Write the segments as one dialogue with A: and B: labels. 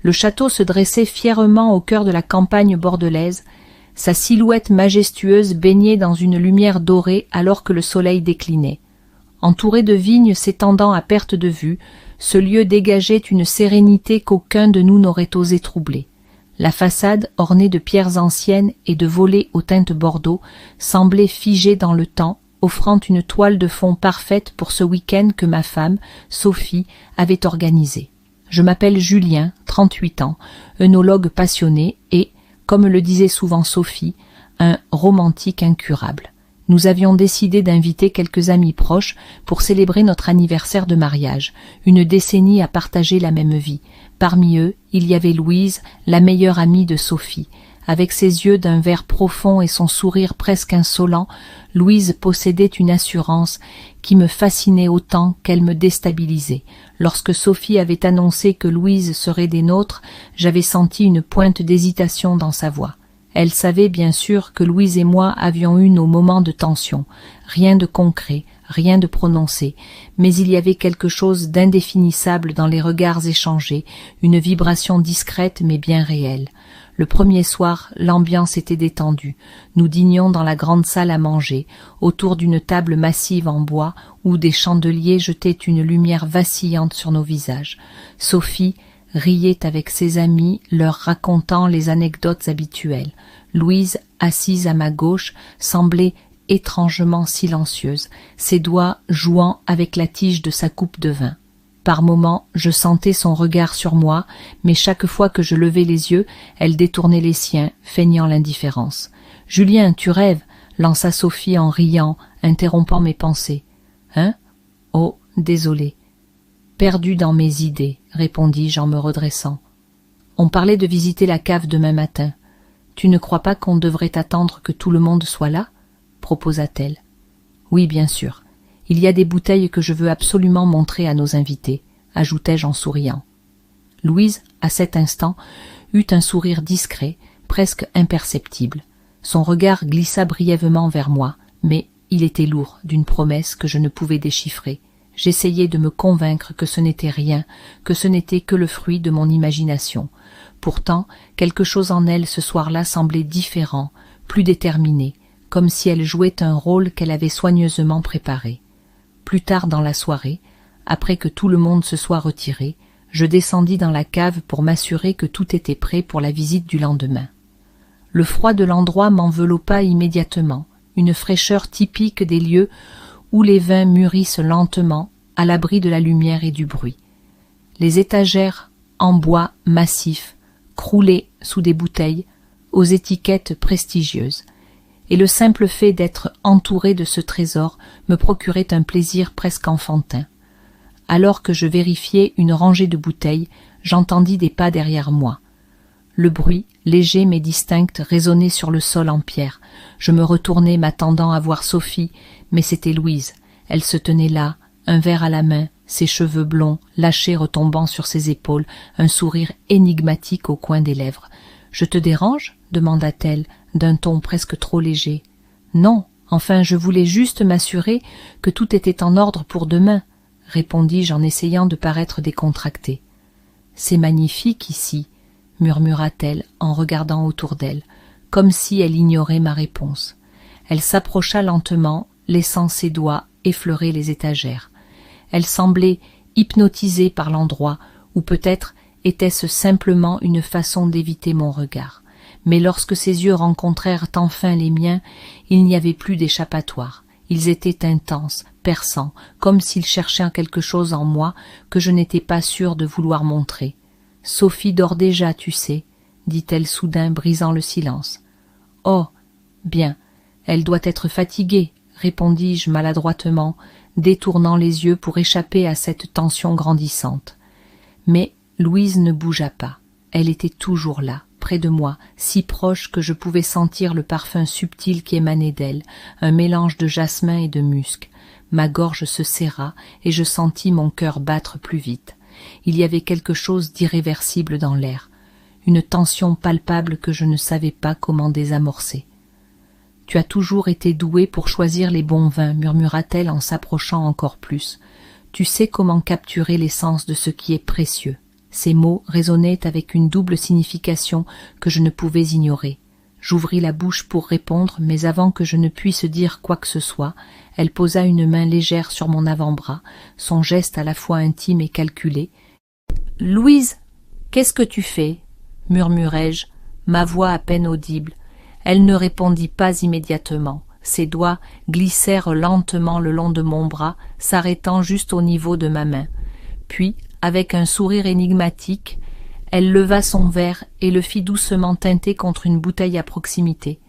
A: Le château se dressait fièrement au cœur de la campagne bordelaise, sa silhouette majestueuse baignée dans une lumière dorée alors que le soleil déclinait. Entouré de vignes s'étendant à perte de vue, ce lieu dégageait une sérénité qu'aucun de nous n'aurait osé troubler. La façade, ornée de pierres anciennes et de volets aux teintes bordeaux, semblait figée dans le temps, offrant une toile de fond parfaite pour ce week-end que ma femme, Sophie, avait organisé. Je m'appelle Julien, 38 ans, œnologue passionné et, comme le disait souvent Sophie, un romantique incurable. Nous avions décidé d'inviter quelques amis proches pour célébrer notre anniversaire de mariage, une décennie à partager la même vie. Parmi eux, il y avait Louise, la meilleure amie de Sophie. Avec ses yeux d'un vert profond et son sourire presque insolent, Louise possédait une assurance qui me fascinait autant qu'elle me déstabilisait. Lorsque Sophie avait annoncé que Louise serait des nôtres, j'avais senti une pointe d'hésitation dans sa voix. Elle savait bien sûr que Louise et moi avions eu nos moments de tension, rien de concret, rien de prononcé, mais il y avait quelque chose d'indéfinissable dans les regards échangés, une vibration discrète mais bien réelle. Le premier soir, l'ambiance était détendue. Nous dînions dans la grande salle à manger, autour d'une table massive en bois où des chandeliers jetaient une lumière vacillante sur nos visages. Sophie riait avec ses amis, leur racontant les anecdotes habituelles. Louise, assise à ma gauche, semblait étrangement silencieuse, ses doigts jouant avec la tige de sa coupe de vin. Par moments, je sentais son regard sur moi, mais chaque fois que je levais les yeux, elle détournait les siens, feignant l'indifférence. « Julien, tu rêves !» lança Sophie en riant, interrompant mes pensées. « Hein ? Oh, désolé. »« Perdu dans mes idées, » répondis-je en me redressant. « On parlait de visiter la cave demain matin. Tu ne crois pas qu'on devrait attendre que tout le monde soit là ?» proposa-t-elle. « Oui, bien sûr. Il y a des bouteilles que je veux absolument montrer à nos invités, » ajoutai-je en souriant. Louise, à cet instant, eut un sourire discret, presque imperceptible. Son regard glissa brièvement vers moi, mais il était lourd d'une promesse que je ne pouvais déchiffrer. J'essayais de me convaincre que ce n'était rien, que ce n'était que le fruit de mon imagination. Pourtant, quelque chose en elle ce soir-là semblait différent, plus déterminé, comme si elle jouait un rôle qu'elle avait soigneusement préparé. Plus tard dans la soirée, après que tout le monde se soit retiré, je descendis dans la cave pour m'assurer que tout était prêt pour la visite du lendemain. Le froid de l'endroit m'enveloppa immédiatement, une fraîcheur typique des lieux où les vins mûrissent lentement, à l'abri de la lumière et du bruit. Les étagères en bois massif croulaient sous des bouteilles aux étiquettes prestigieuses, et le simple fait d'être entouré de ce trésor me procurait un plaisir presque enfantin. Alors que je vérifiais une rangée de bouteilles, j'entendis des pas derrière moi. Le bruit, léger mais distinct, résonnait sur le sol en pierre. Je me retournai m'attendant à voir Sophie, mais c'était Louise. Elle se tenait là, un verre à la main, ses cheveux blonds, lâchés retombant sur ses épaules, un sourire énigmatique au coin des lèvres. « Je te dérange ?» demanda-t-elle, d'un ton presque trop léger. « Non, enfin je voulais juste m'assurer que tout était en ordre pour demain, » répondis-je en essayant de paraître décontractée. « C'est magnifique ici, » murmura-t-elle en regardant autour d'elle, comme si elle ignorait ma réponse. Elle s'approcha lentement, laissant ses doigts effleurer les étagères. Elle semblait hypnotisée par l'endroit, ou peut-être était-ce simplement une façon d'éviter mon regard. Mais lorsque ses yeux rencontrèrent enfin les miens, il n'y avait plus d'échappatoire. Ils étaient intenses, perçants, comme s'ils cherchaient quelque chose en moi que je n'étais pas sûre de vouloir montrer. « Sophie dort déjà, tu sais, » dit-elle soudain, brisant le silence. « Oh, bien, elle doit être fatiguée, » répondis-je maladroitement, détournant les yeux pour échapper à cette tension grandissante. Mais Louise ne bougea pas. Elle était toujours là, près de moi, si proche que je pouvais sentir le parfum subtil qui émanait d'elle, un mélange de jasmin et de musc. Ma gorge se serra et je sentis mon cœur battre plus vite. Il y avait quelque chose d'irréversible dans l'air, une tension palpable que je ne savais pas comment désamorcer. « Tu as toujours été doué pour choisir les bons vins, » murmura-t-elle en s'approchant encore plus. « Tu sais comment capturer l'essence de ce qui est précieux. Ces mots résonnaient avec une double signification que je ne pouvais ignorer. J'ouvris la bouche pour répondre, mais avant que je ne puisse dire quoi que ce soit, elle posa une main légère sur mon avant-bras, son geste à la fois intime et calculé. « Louise, qu'est-ce que tu fais ?» murmurai-je, ma voix à peine audible. Elle ne répondit pas immédiatement. Ses doigts glissèrent lentement le long de mon bras, s'arrêtant juste au niveau de ma main. Puis, avec un sourire énigmatique, elle leva son verre et le fit doucement teinter contre une bouteille à proximité.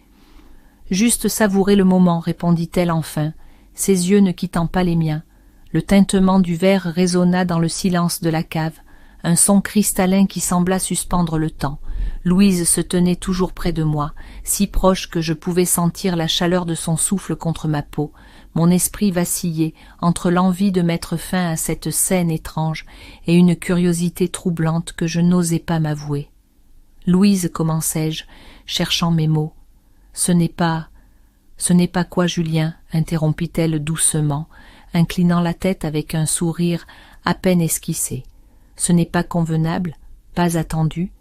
A: « Juste savourer le moment, répondit-elle enfin, ses yeux ne quittant pas les miens. Le tintement du verre résonna dans le silence de la cave, un son cristallin qui sembla suspendre le temps. Louise se tenait toujours près de moi, si proche que je pouvais sentir la chaleur de son souffle contre ma peau. Mon esprit vacillait entre l'envie de mettre fin à cette scène étrange et une curiosité troublante que je n'osais pas m'avouer. « Louise, commençai-je, cherchant mes mots. « Ce n'est pas quoi, Julien ?» interrompit-elle doucement, inclinant la tête avec un sourire à peine esquissé. « Ce n'est pas convenable, pas attendu. »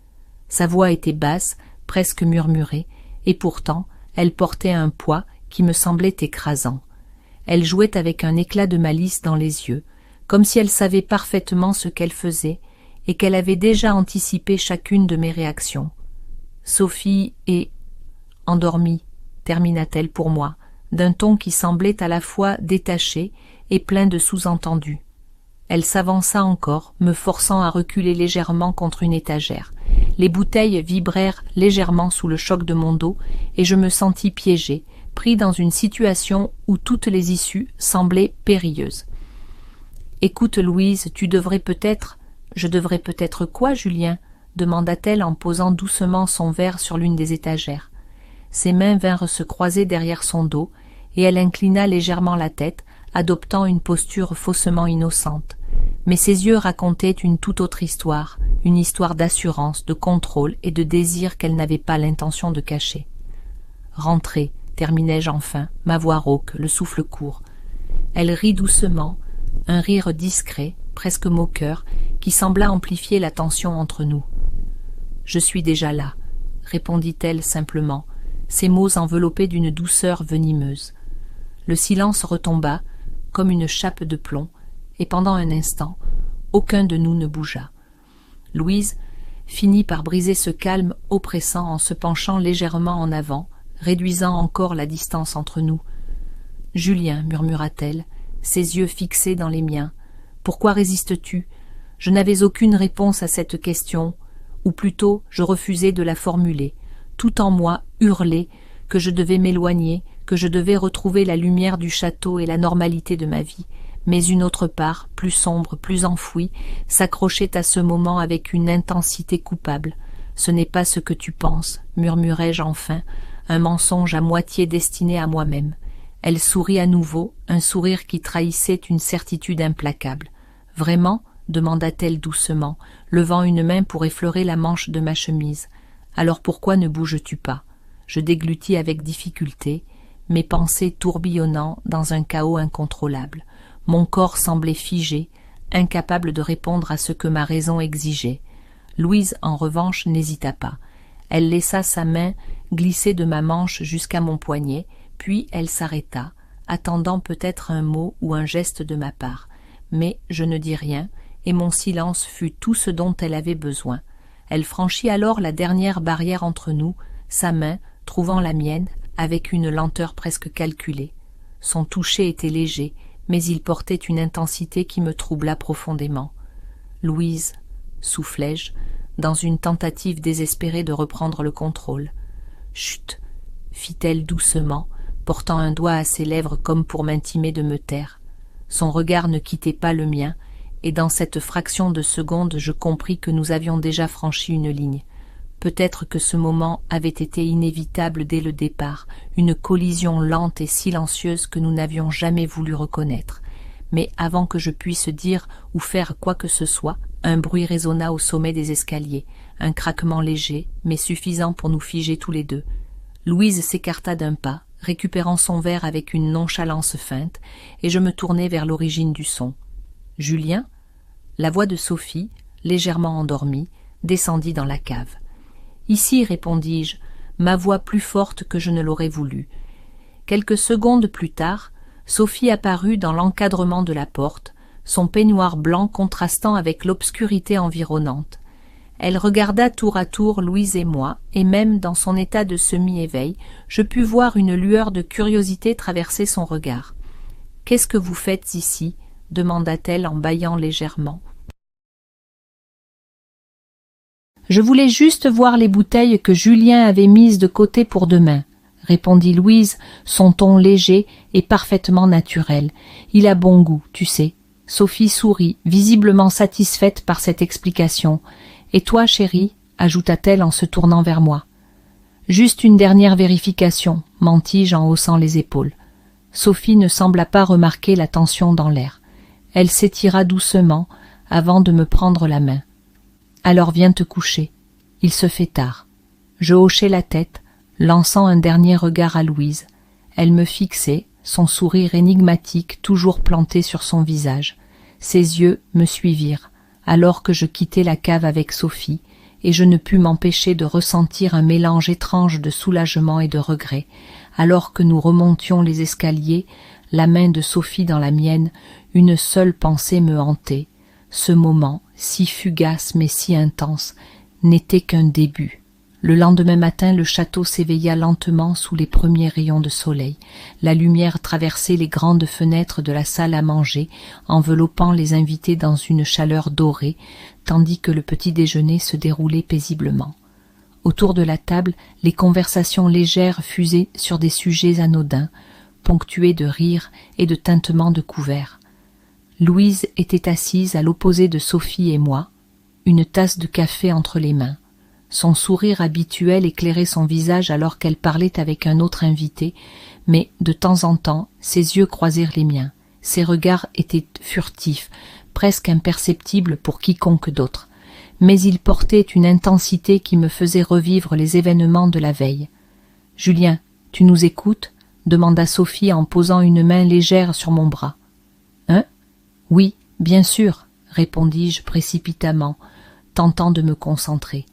A: Sa voix était basse, presque murmurée, et pourtant elle portait un poids qui me semblait écrasant. Elle jouait avec un éclat de malice dans les yeux, comme si elle savait parfaitement ce qu'elle faisait et qu'elle avait déjà anticipé chacune de mes réactions. « Sophie est endormie, termina-t-elle pour moi, d'un ton qui semblait à la fois détaché et plein de sous-entendus. Elle s'avança encore, me forçant à reculer légèrement contre une étagère. Les bouteilles vibrèrent légèrement sous le choc de mon dos et je me sentis piégé, pris dans une situation où toutes les issues semblaient périlleuses. « Écoute, Louise, tu devrais peut-être… »« Je devrais peut-être quoi, Julien ?» demanda-t-elle en posant doucement son verre sur l'une des étagères. Ses mains vinrent se croiser derrière son dos et elle inclina légèrement la tête, adoptant une posture faussement innocente. Mais ses yeux racontaient une toute autre histoire, une histoire d'assurance, de contrôle et de désir qu'elle n'avait pas l'intention de cacher. « Rentrez », terminai-je enfin, ma voix rauque, le souffle court. Elle rit doucement, un rire discret, presque moqueur, qui sembla amplifier la tension entre nous. « Je suis déjà là », répondit-elle simplement, ses mots enveloppés d'une douceur venimeuse. Le silence retomba, comme une chape de plomb, et pendant un instant, aucun de nous ne bougea. Louise finit par briser ce calme oppressant en se penchant légèrement en avant, réduisant encore la distance entre nous. « Julien, murmura-t-elle, ses yeux fixés dans les miens, pourquoi résistes-tu ? Je n'avais aucune réponse à cette question, ou plutôt je refusais de la formuler. Tout en moi hurlait que je devais m'éloigner, que je devais retrouver la lumière du château et la normalité de ma vie. Mais une autre part, plus sombre, plus enfouie, s'accrochait à ce moment avec une intensité coupable. « Ce n'est pas ce que tu penses, » murmurai-je enfin, un mensonge à moitié destiné à moi-même. Elle sourit à nouveau, un sourire qui trahissait une certitude implacable. « Vraiment ?» demanda-t-elle doucement, levant une main pour effleurer la manche de ma chemise. « Alors pourquoi ne bouges-tu pas ?» Je déglutis avec difficulté, mes pensées tourbillonnant dans un chaos incontrôlable. Mon corps semblait figé, incapable de répondre à ce que ma raison exigeait. Louise, en revanche, n'hésita pas. Elle laissa sa main glisser de ma manche jusqu'à mon poignet, puis elle s'arrêta, attendant peut-être un mot ou un geste de ma part. Mais je ne dis rien, et mon silence fut tout ce dont elle avait besoin. Elle franchit alors la dernière barrière entre nous, sa main, trouvant la mienne, avec une lenteur presque calculée. Son toucher était léger, mais il portait une intensité qui me troubla profondément. « Louise » soufflai-je, dans une tentative désespérée de reprendre le contrôle. « Chut » fit-elle doucement, portant un doigt à ses lèvres comme pour m'intimer de me taire. Son regard ne quittait pas le mien, et dans cette fraction de seconde je compris que nous avions déjà franchi une ligne. Peut-être que ce moment avait été inévitable dès le départ, une collision lente et silencieuse que nous n'avions jamais voulu reconnaître. Mais avant que je puisse dire ou faire quoi que ce soit, un bruit résonna au sommet des escaliers, un craquement léger, mais suffisant pour nous figer tous les deux. Louise s'écarta d'un pas, récupérant son verre avec une nonchalance feinte, et je me tournai vers l'origine du son. « Julien ?» La voix de Sophie, légèrement endormie, descendit dans la cave. « Ici, répondis-je, ma voix plus forte que je ne l'aurais voulu. » Quelques secondes plus tard, Sophie apparut dans l'encadrement de la porte, son peignoir blanc contrastant avec l'obscurité environnante. Elle regarda tour à tour Louise et moi, et même dans son état de semi-éveil, je pus voir une lueur de curiosité traverser son regard. « Qu'est-ce que vous faites ici ?» demanda-t-elle en bâillant légèrement. « Je voulais juste voir les bouteilles que Julien avait mises de côté pour demain, » répondit Louise, son ton léger et parfaitement naturel. « Il a bon goût, tu sais. » Sophie sourit, visiblement satisfaite par cette explication. « Et toi, chérie ?» ajouta-t-elle en se tournant vers moi. « Juste une dernière vérification, » mentis-je en haussant les épaules. Sophie ne sembla pas remarquer la tension dans l'air. Elle s'étira doucement avant de me prendre la main. « Alors viens te coucher. Il se fait tard. » Je hochai la tête, lançant un dernier regard à Louise. Elle me fixait, son sourire énigmatique toujours planté sur son visage. Ses yeux me suivirent, alors que je quittais la cave avec Sophie, et je ne pus m'empêcher de ressentir un mélange étrange de soulagement et de regret. Alors que nous remontions les escaliers, la main de Sophie dans la mienne, une seule pensée me hantait. Ce moment, si fugace mais si intense, n'était qu'un début. Le lendemain matin, le château s'éveilla lentement sous les premiers rayons de soleil. La lumière traversait les grandes fenêtres de la salle à manger, enveloppant les invités dans une chaleur dorée, tandis que le petit déjeuner se déroulait paisiblement. Autour de la table, les conversations légères fusaient sur des sujets anodins, ponctués de rires et de tintements de couverts. Louise était assise à l'opposé de Sophie et moi, une tasse de café entre les mains. Son sourire habituel éclairait son visage alors qu'elle parlait avec un autre invité, mais de temps en temps, ses yeux croisèrent les miens. Ses regards étaient furtifs, presque imperceptibles pour quiconque d'autre, mais ils portaient une intensité qui me faisait revivre les événements de la veille. « Julien, tu nous écoutes ?» demanda Sophie en posant une main légère sur mon bras. « Hein ? Oui, bien sûr, » répondis-je précipitamment, tentant de me concentrer.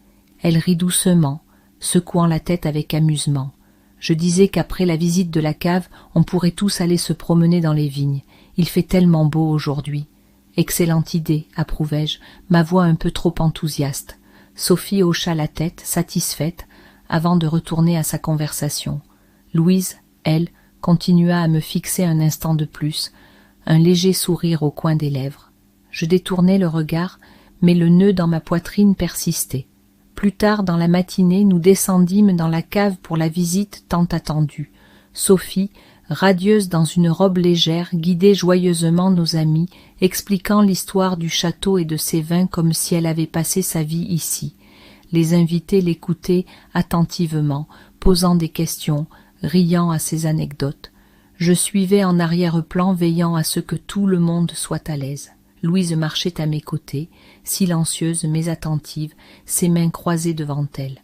A: Elle rit doucement, secouant la tête avec amusement. Je disais qu'après la visite de la cave, on pourrait tous aller se promener dans les vignes. Il fait tellement beau aujourd'hui. Excellente idée, approuvai-je, ma voix un peu trop enthousiaste. Sophie hocha la tête, satisfaite, avant de retourner à sa conversation. Louise, elle, continua à me fixer un instant de plus, un léger sourire au coin des lèvres. Je détournai le regard, mais le nœud dans ma poitrine persistait. Plus tard dans la matinée, nous descendîmes dans la cave pour la visite tant attendue. Sophie, radieuse dans une robe légère, guidait joyeusement nos amis, expliquant l'histoire du château et de ses vins comme si elle avait passé sa vie ici. Les invités l'écoutaient attentivement, posant des questions, riant à ses anecdotes. Je suivais en arrière-plan, veillant à ce que tout le monde soit à l'aise. Louise marchait à mes côtés, silencieuse mais attentive, ses mains croisées devant elle.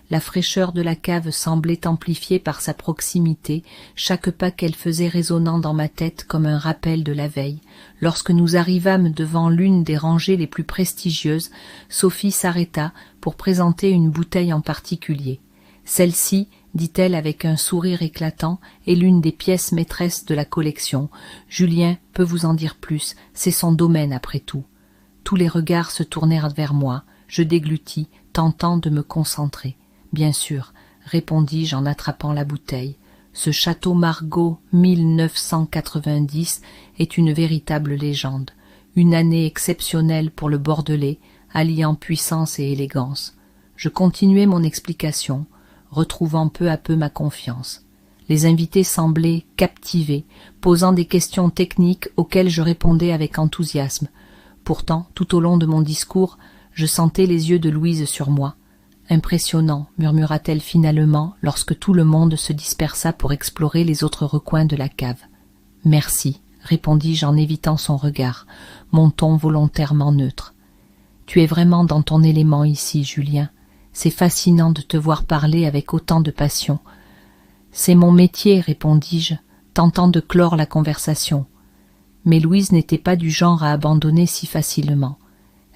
A: La fraîcheur de la cave semblait amplifiée par sa proximité, chaque pas qu'elle faisait résonnant dans ma tête comme un rappel de la veille. Lorsque nous arrivâmes devant l'une des rangées les plus prestigieuses, Sophie s'arrêta pour présenter une bouteille en particulier. Celle-ci, dit-elle avec un sourire éclatant, est l'une des pièces maîtresses de la collection. Julien peut vous en dire plus, c'est son domaine après tout. Tous les regards se tournèrent vers moi, je déglutis, tentant de me concentrer. Bien sûr, répondis-je en attrapant la bouteille. Ce château Margaux 1990 est une véritable légende, une année exceptionnelle pour le Bordelais, alliant puissance et élégance. Je continuai mon explication, retrouvant peu à peu ma confiance. Les invités semblaient captivés, posant des questions techniques auxquelles je répondais avec enthousiasme. Pourtant, tout au long de mon discours, je sentais les yeux de Louise sur moi. « Impressionnant », murmura-t-elle finalement lorsque tout le monde se dispersa pour explorer les autres recoins de la cave. « Merci », répondis-je en évitant son regard, mon ton volontairement neutre. « Tu es vraiment dans ton élément ici, Julien. C'est fascinant de te voir parler avec autant de passion. »« C'est mon métier, » répondis-je, tentant de clore la conversation. Mais Louise n'était pas du genre à abandonner si facilement.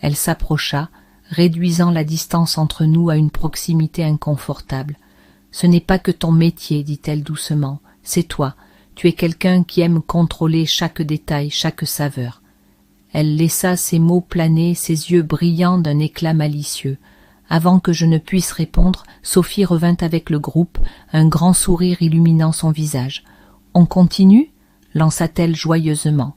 A: Elle s'approcha, réduisant la distance entre nous à une proximité inconfortable. « Ce n'est pas que ton métier, dit-elle doucement, c'est toi. Tu es quelqu'un qui aime contrôler chaque détail, chaque saveur. » Elle laissa ces mots planer, ses yeux brillants d'un éclat malicieux. Avant que je ne puisse répondre, Sophie revint avec le groupe, un grand sourire illuminant son visage. « On continue » lança-t-elle joyeusement.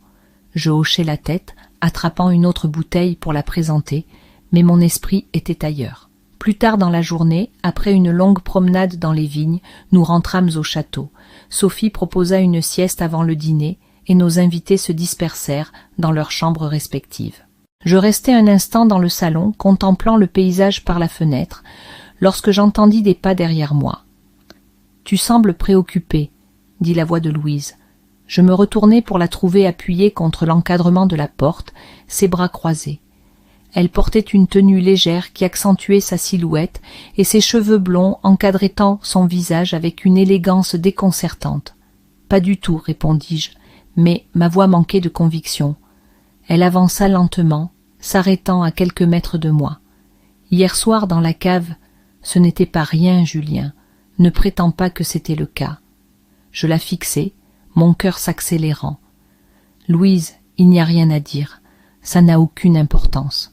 A: Je hochai la tête, attrapant une autre bouteille pour la présenter, mais mon esprit était ailleurs. Plus tard dans la journée, après une longue promenade dans les vignes, nous rentrâmes au château. Sophie proposa une sieste avant le dîner, et nos invités se dispersèrent dans leurs chambres respectives. Je restai un instant dans le salon, contemplant le paysage par la fenêtre, lorsque j'entendis des pas derrière moi. « Tu sembles préoccupée, » dit la voix de Louise. Je me retournai pour la trouver appuyée contre l'encadrement de la porte, ses bras croisés. Elle portait une tenue légère qui accentuait sa silhouette, et ses cheveux blonds encadraient tant son visage avec une élégance déconcertante. « Pas du tout, répondis-je, mais ma voix manquait de conviction. Elle avança lentement, s'arrêtant à quelques mètres de moi. « Hier soir dans la cave, ce n'était pas rien, Julien. Ne prétends pas que c'était le cas. » Je la fixai, mon cœur s'accélérant. « Louise, il n'y a rien à dire. Ça n'a aucune importance. »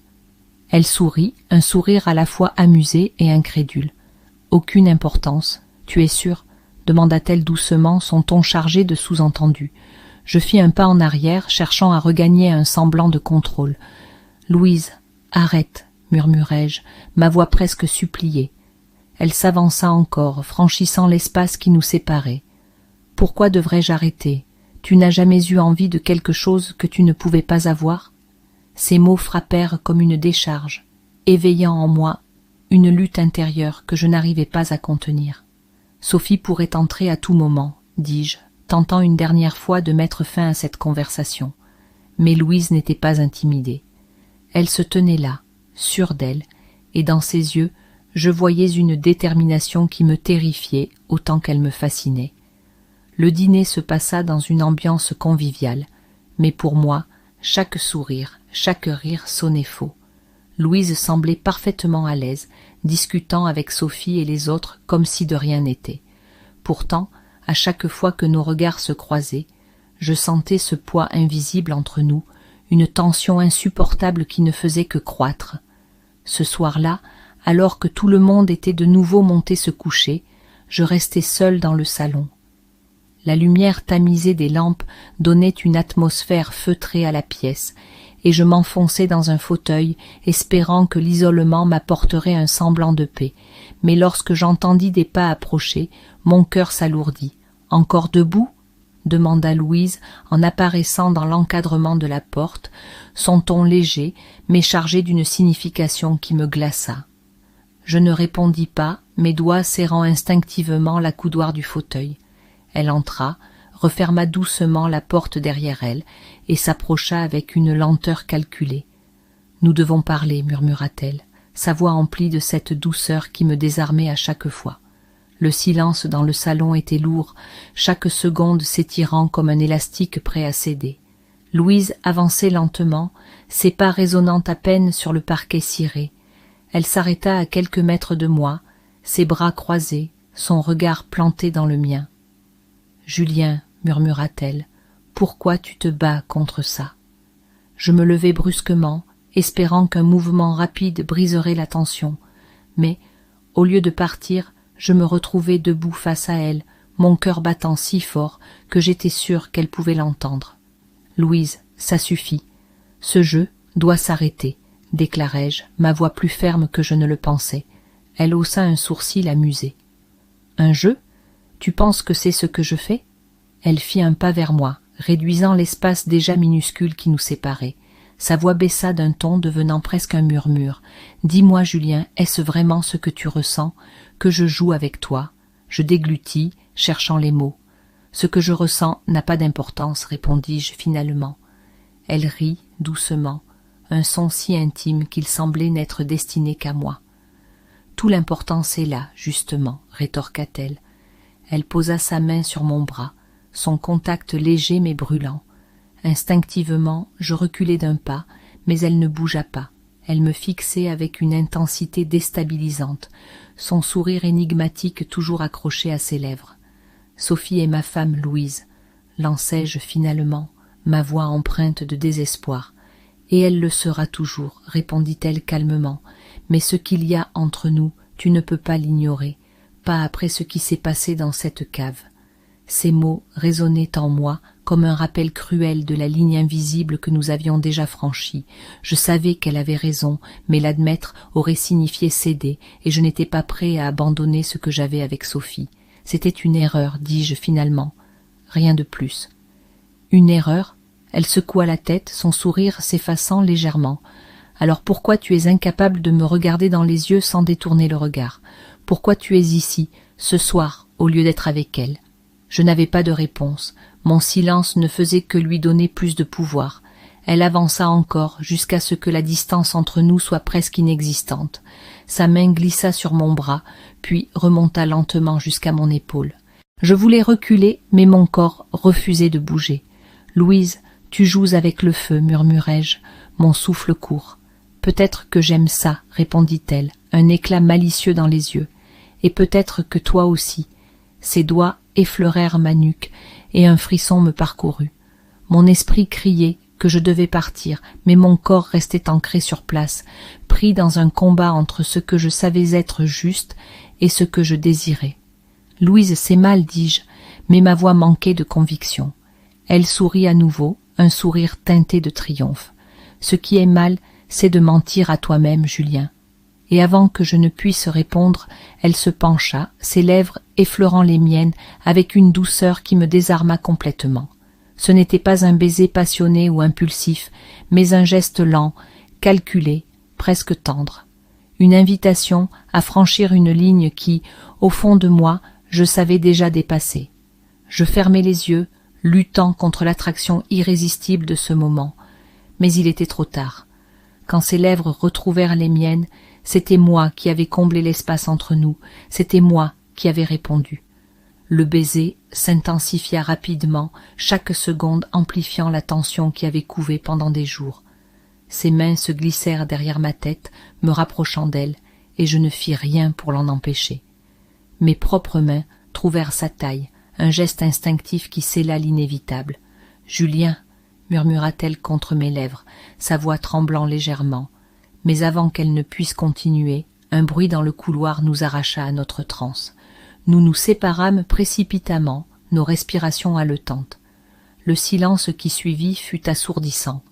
A: Elle sourit, un sourire à la fois amusé et incrédule. « Aucune importance, tu es sûre ?» demanda-t-elle doucement, son ton chargé de sous-entendu. Je fis un pas en arrière, cherchant à regagner un semblant de contrôle. « Louise, arrête, murmurai-je, ma voix presque suppliée. Elle s'avança encore, franchissant l'espace qui nous séparait. « Pourquoi devrais-je arrêter? Tu n'as jamais eu envie de quelque chose que tu ne pouvais pas avoir ?» Ces mots frappèrent comme une décharge, éveillant en moi une lutte intérieure que je n'arrivais pas à contenir. « Sophie pourrait entrer à tout moment, » dis-je, tentant une dernière fois de mettre fin à cette conversation. Mais Louise n'était pas intimidée. Elle se tenait là, sûre d'elle, et dans ses yeux, je voyais une détermination qui me terrifiait autant qu'elle me fascinait. Le dîner se passa dans une ambiance conviviale, mais pour moi, chaque sourire, chaque rire sonnait faux. Louise semblait parfaitement à l'aise, discutant avec Sophie et les autres comme si de rien n'était. Pourtant, à chaque fois que nos regards se croisaient, je sentais ce poids invisible entre nous, une tension insupportable qui ne faisait que croître. Ce soir-là, alors que tout le monde était de nouveau monté se coucher, je restai seule dans le salon. La lumière tamisée des lampes donnait une atmosphère feutrée à la pièce, et je m'enfonçai dans un fauteuil, espérant que l'isolement m'apporterait un semblant de paix. Mais lorsque j'entendis des pas approcher, mon cœur s'alourdit. « Encore debout ?» demanda Louise en apparaissant dans l'encadrement de la porte, son ton léger, mais chargé d'une signification qui me glaça. Je ne répondis pas, mes doigts serrant instinctivement la coudoir du fauteuil. Elle entra, referma doucement la porte derrière elle et s'approcha avec une lenteur calculée. « Nous devons parler, murmura-t-elle, sa voix emplie de cette douceur qui me désarmait à chaque fois. Le silence dans le salon était lourd, chaque seconde s'étirant comme un élastique prêt à céder. Louise avançait lentement, ses pas résonnant à peine sur le parquet ciré. Elle s'arrêta à quelques mètres de moi, ses bras croisés, son regard planté dans le mien. « Julien, murmura-t-elle, pourquoi tu te bats contre ça ?» Je me levai brusquement, espérant qu'un mouvement rapide briserait la tension, mais, au lieu de partir, je me retrouvai debout face à elle, mon cœur battant si fort que j'étais sûre qu'elle pouvait l'entendre. « Louise, ça suffit. Ce jeu doit s'arrêter, » déclarai-je, ma voix plus ferme que je ne le pensais. Elle haussa un sourcil amusé. « Un jeu ? Tu penses que c'est ce que je fais ?» Elle fit un pas vers moi, réduisant l'espace déjà minuscule qui nous séparait. Sa voix baissa d'un ton devenant presque un murmure. « Dis-moi, Julien, est-ce vraiment ce que tu ressens, que je joue avec toi ?» Je déglutis, cherchant les mots. « Ce que je ressens n'a pas d'importance, » répondis-je finalement. Elle rit doucement, un son si intime qu'il semblait n'être destiné qu'à moi. « Tout l'important c'est là, justement, » rétorqua-t-elle. Elle posa sa main sur mon bras, son contact léger mais brûlant. Instinctivement, je reculai d'un pas, mais elle ne bougea pas. Elle me fixait avec une intensité déstabilisante, son sourire énigmatique toujours accroché à ses lèvres. « Sophie est ma femme, Louise, lançai-je finalement, ma voix empreinte de désespoir. Et elle le sera toujours, répondit-elle calmement, mais ce qu'il y a entre nous, tu ne peux pas l'ignorer, pas après ce qui s'est passé dans cette cave. » Ces mots résonnaient en moi comme un rappel cruel de la ligne invisible que nous avions déjà franchie. Je savais qu'elle avait raison, mais l'admettre aurait signifié céder, et je n'étais pas prêt à abandonner ce que j'avais avec Sophie. C'était une erreur, dis-je finalement. Rien de plus. Une erreur? Elle secoua la tête, son sourire s'effaçant légèrement. Alors pourquoi tu es incapable de me regarder dans les yeux sans détourner le regard? Pourquoi tu es ici, ce soir, au lieu d'être avec elle? Je n'avais pas de réponse. Mon silence ne faisait que lui donner plus de pouvoir. Elle avança encore, jusqu'à ce que la distance entre nous soit presque inexistante. Sa main glissa sur mon bras, puis remonta lentement jusqu'à mon épaule. Je voulais reculer, mais mon corps refusait de bouger. « Louise, tu joues avec le feu, murmurai-je, mon souffle court. « Peut-être que j'aime ça, répondit-elle, un éclat malicieux dans les yeux. Et peut-être que toi aussi. » Ses doigts effleurèrent ma nuque, et un frisson me parcourut. Mon esprit criait que je devais partir, mais mon corps restait ancré sur place, pris dans un combat entre ce que je savais être juste et ce que je désirais. « Louise, c'est mal, dis-je, mais ma voix manquait de conviction. Elle sourit à nouveau, un sourire teinté de triomphe. « Ce qui est mal, c'est de mentir à toi-même, Julien. » Et avant que je ne puisse répondre, elle se pencha, ses lèvres effleurant les miennes avec une douceur qui me désarma complètement. Ce n'était pas un baiser passionné ou impulsif, mais un geste lent, calculé, presque tendre. Une invitation à franchir une ligne qui, au fond de moi, je savais déjà dépasser. Je fermai les yeux, luttant contre l'attraction irrésistible de ce moment. Mais il était trop tard. Quand ses lèvres retrouvèrent les miennes, c'était moi qui avais comblé l'espace entre nous, c'était moi qui avais répondu. Le baiser s'intensifia rapidement, chaque seconde amplifiant la tension qui avait couvé pendant des jours. Ses mains se glissèrent derrière ma tête, me rapprochant d'elle, et je ne fis rien pour l'en empêcher. Mes propres mains trouvèrent sa taille, un geste instinctif qui scella l'inévitable. « Julien !» murmura-t-elle contre mes lèvres, sa voix tremblant légèrement. Mais avant qu'elle ne puisse continuer, un bruit dans le couloir nous arracha à notre transe. Nous nous séparâmes précipitamment, nos respirations haletantes. Le silence qui suivit fut assourdissant.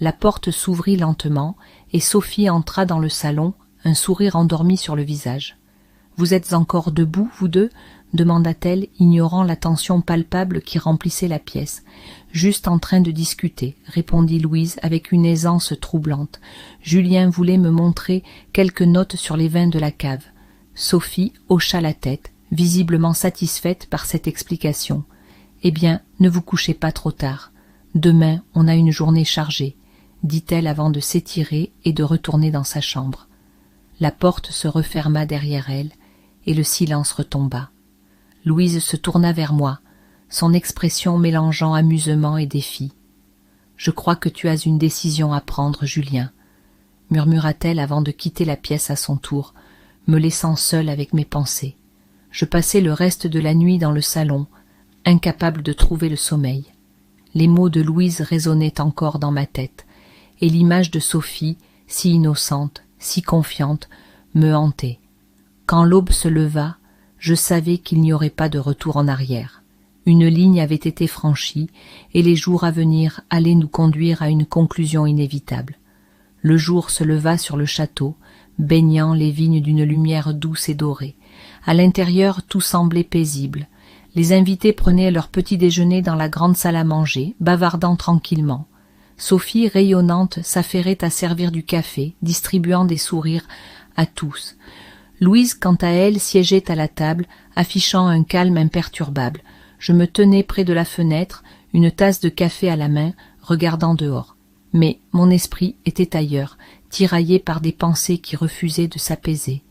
A: La porte s'ouvrit lentement, et Sophie entra dans le salon, un sourire endormi sur le visage. « Vous êtes encore debout, vous deux ?» demanda-t-elle, ignorant la tension palpable qui remplissait la pièce. « Juste en train de discuter, » répondit Louise avec une aisance troublante. Julien voulait me montrer quelques notes sur les vins de la cave. Sophie hocha la tête, visiblement satisfaite par cette explication. « Eh bien, ne vous couchez pas trop tard. Demain, on a une journée chargée, » dit-elle avant de s'étirer et de retourner dans sa chambre. La porte se referma derrière elle, et le silence retomba. Louise se tourna vers moi, son expression mélangeant amusement et défi. « Je crois que tu as une décision à prendre, Julien, » murmura-t-elle avant de quitter la pièce à son tour, me laissant seule avec mes pensées. Je passai le reste de la nuit dans le salon, incapable de trouver le sommeil. Les mots de Louise résonnaient encore dans ma tête, et l'image de Sophie, si innocente, si confiante, me hantait. Quand l'aube se leva, je savais qu'il n'y aurait pas de retour en arrière. Une ligne avait été franchie, et les jours à venir allaient nous conduire à une conclusion inévitable. Le jour se leva sur le château, baignant les vignes d'une lumière douce et dorée. À l'intérieur, tout semblait paisible. Les invités prenaient leur petit déjeuner dans la grande salle à manger, bavardant tranquillement. Sophie, rayonnante, s'affairait à servir du café, distribuant des sourires à tous. Louise, quant à elle, siégeait à la table, affichant un calme imperturbable. Je me tenais près de la fenêtre, une tasse de café à la main, regardant dehors. Mais mon esprit était ailleurs, tiraillé par des pensées qui refusaient de s'apaiser.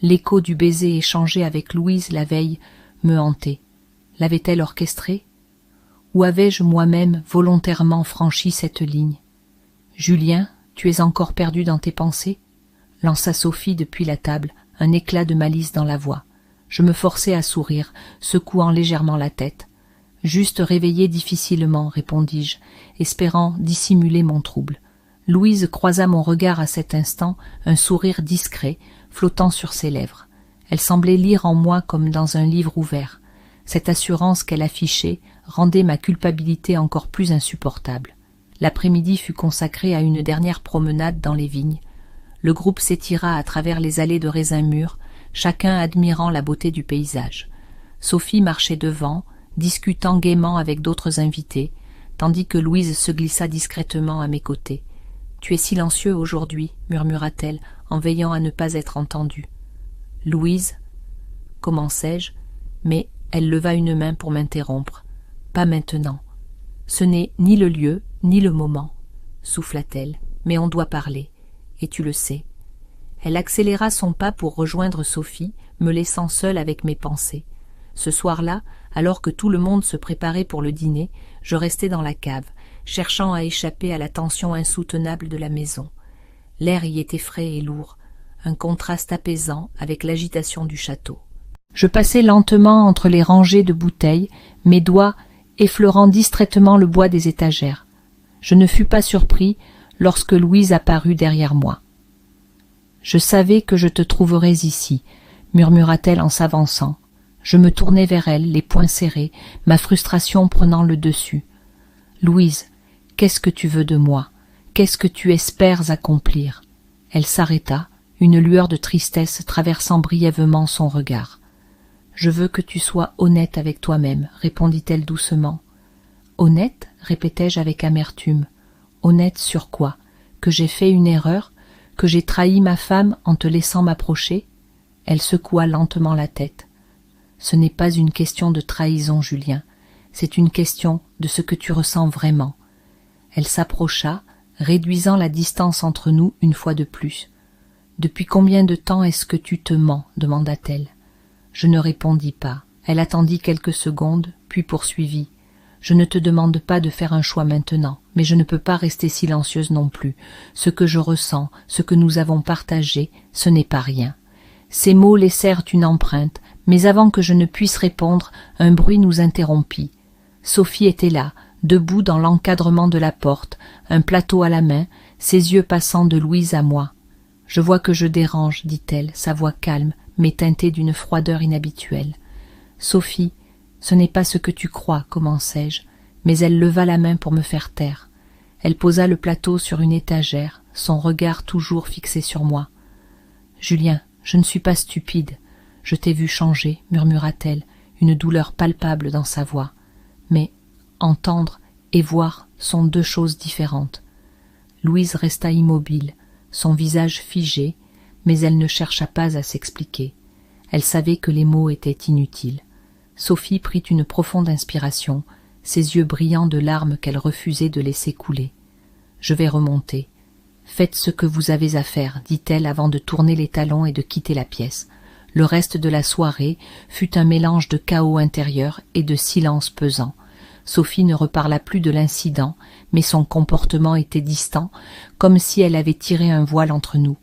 A: L'écho du baiser échangé avec Louise la veille me hantait. L'avait-elle orchestré? Ou avais-je moi-même volontairement franchi cette ligne? « Julien, Tu es encore perdue dans tes pensées » lança Sophie depuis la table, un éclat de malice dans la voix. Je me forçai à sourire, secouant légèrement la tête. « Juste réveillée difficilement, répondis-je, espérant dissimuler mon trouble. Louise croisa mon regard à cet instant, un sourire discret, flottant sur ses lèvres. Elle semblait lire en moi comme dans un livre ouvert. Cette assurance qu'elle affichait rendait ma culpabilité encore plus insupportable. L'après-midi fut consacré à une dernière promenade dans les vignes. Le groupe s'étira à travers les allées de raisins mûrs, chacun admirant la beauté du paysage. Sophie marchait devant, discutant gaiement avec d'autres invités, tandis que Louise se glissa discrètement à mes côtés. « Tu es silencieux aujourd'hui, murmura-t-elle, en veillant à ne pas être entendue. « Louise, commençai-je, mais elle leva une main pour m'interrompre. « Pas maintenant. Ce n'est ni le lieu, ni le moment, souffla-t-elle, mais on doit parler, et tu le sais. » Elle accéléra son pas pour rejoindre Sophie, me laissant seule avec mes pensées. Ce soir-là, alors que tout le monde se préparait pour le dîner, je restai dans la cave, cherchant à échapper à la tension insoutenable de la maison. L'air y était frais et lourd, un contraste apaisant avec l'agitation du château. Je passai lentement entre les rangées de bouteilles, mes doigts effleurant distraitement le bois des étagères. Je ne fus pas surpris lorsque Louise apparut derrière moi. « Je savais que je te trouverais ici, » murmura-t-elle en s'avançant. Je me tournai vers elle, les poings serrés, ma frustration prenant le dessus. « Louise, qu'est-ce que tu veux de moi? Qu'est-ce que tu espères accomplir ?» Elle s'arrêta, une lueur de tristesse traversant brièvement son regard. « Je veux que tu sois honnête avec toi-même, » répondit-elle doucement. « Honnête ?» répétai-je avec amertume. « Honnête sur quoi? Que j'ai fait une erreur? Que j'ai trahi ma femme en te laissant m'approcher ?» Elle secoua lentement la tête. « Ce n'est pas une question de trahison, Julien, c'est une question de ce que tu ressens vraiment. » Elle s'approcha, réduisant la distance entre nous une fois de plus. « Depuis combien de temps est-ce que tu te mens ?» demanda-t-elle. Je ne répondis pas. Elle attendit quelques secondes, puis poursuivit. « Je ne te demande pas de faire un choix maintenant, mais je ne peux pas rester silencieuse non plus. Ce que je ressens, ce que nous avons partagé, ce n'est pas rien. » Ces mots laissèrent une empreinte, mais avant que je ne puisse répondre, un bruit nous interrompit. Sophie était là, debout dans l'encadrement de la porte, un plateau à la main, ses yeux passant de Louise à moi. « Je vois que je dérange, » dit-elle, sa voix calme, mais teintée d'une froideur inhabituelle. « Sophie, ce n'est pas ce que tu crois, » commençai-je, mais elle leva la main pour me faire taire. Elle posa le plateau sur une étagère, son regard toujours fixé sur moi. « Julien, je ne suis pas stupide. Je t'ai vu changer, » murmura-t-elle, une douleur palpable dans sa voix. Mais entendre et voir sont deux choses différentes. Louise resta immobile, son visage figé, mais elle ne chercha pas à s'expliquer. Elle savait que les mots étaient inutiles. Sophie prit une profonde inspiration, ses yeux brillants de larmes qu'elle refusait de laisser couler. « Je vais remonter. Faites ce que vous avez à faire, » dit-elle avant de tourner les talons et de quitter la pièce. Le reste de la soirée fut un mélange de chaos intérieur et de silence pesant. Sophie ne reparla plus de l'incident, mais son comportement était distant, comme si elle avait tiré un voile entre nous.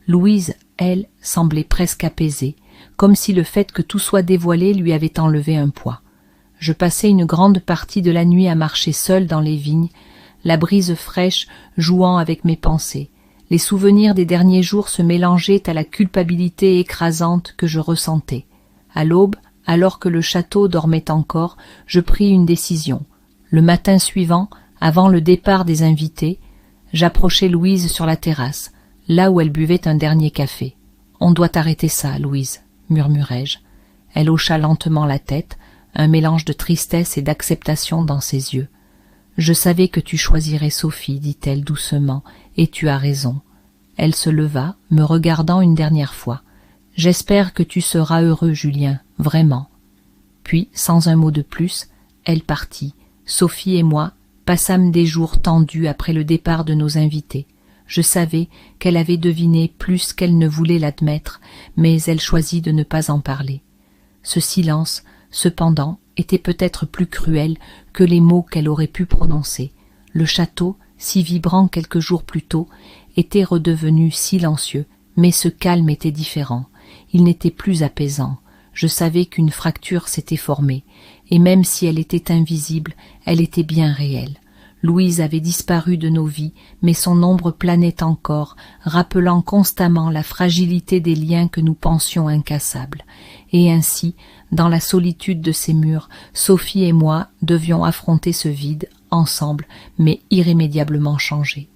A: Louise, elle, semblait presque apaisée, comme si le fait que tout soit dévoilé lui avait enlevé un poids. Je passai une grande partie de la nuit à marcher seule dans les vignes, la brise fraîche jouant avec mes pensées. Les souvenirs des derniers jours se mélangeaient à la culpabilité écrasante que je ressentais. À l'aube, alors que le château dormait encore, je pris une décision. Le matin suivant, avant le départ des invités, j'approchai Louise sur la terrasse, là où elle buvait un dernier café. « On doit arrêter ça, Louise, » murmurai-je. Elle hocha lentement la tête, un mélange de tristesse et d'acceptation dans ses yeux. « Je savais que tu choisirais Sophie, » dit-elle doucement, « et tu as raison. » Elle se leva, me regardant une dernière fois. « J'espère que tu seras heureux, Julien, vraiment. » Puis, sans un mot de plus, elle partit. Sophie et moi passâmes des jours tendus après le départ de nos invités. Je savais qu'elle avait deviné plus qu'elle ne voulait l'admettre, mais elle choisit de ne pas en parler. Ce silence, cependant, était peut-être plus cruel que les mots qu'elle aurait pu prononcer. Le château si vibrant quelques jours plus tôt, était redevenu silencieux, mais ce calme était différent. Il n'était plus apaisant. Je savais qu'une fracture s'était formée, et même si elle était invisible, elle était bien réelle. Louise avait disparu de nos vies, mais son ombre planait encore, rappelant constamment la fragilité des liens que nous pensions incassables. Et ainsi, dans la solitude de ces murs, Sophie et moi devions affronter ce vide, ensemble, mais irrémédiablement changés.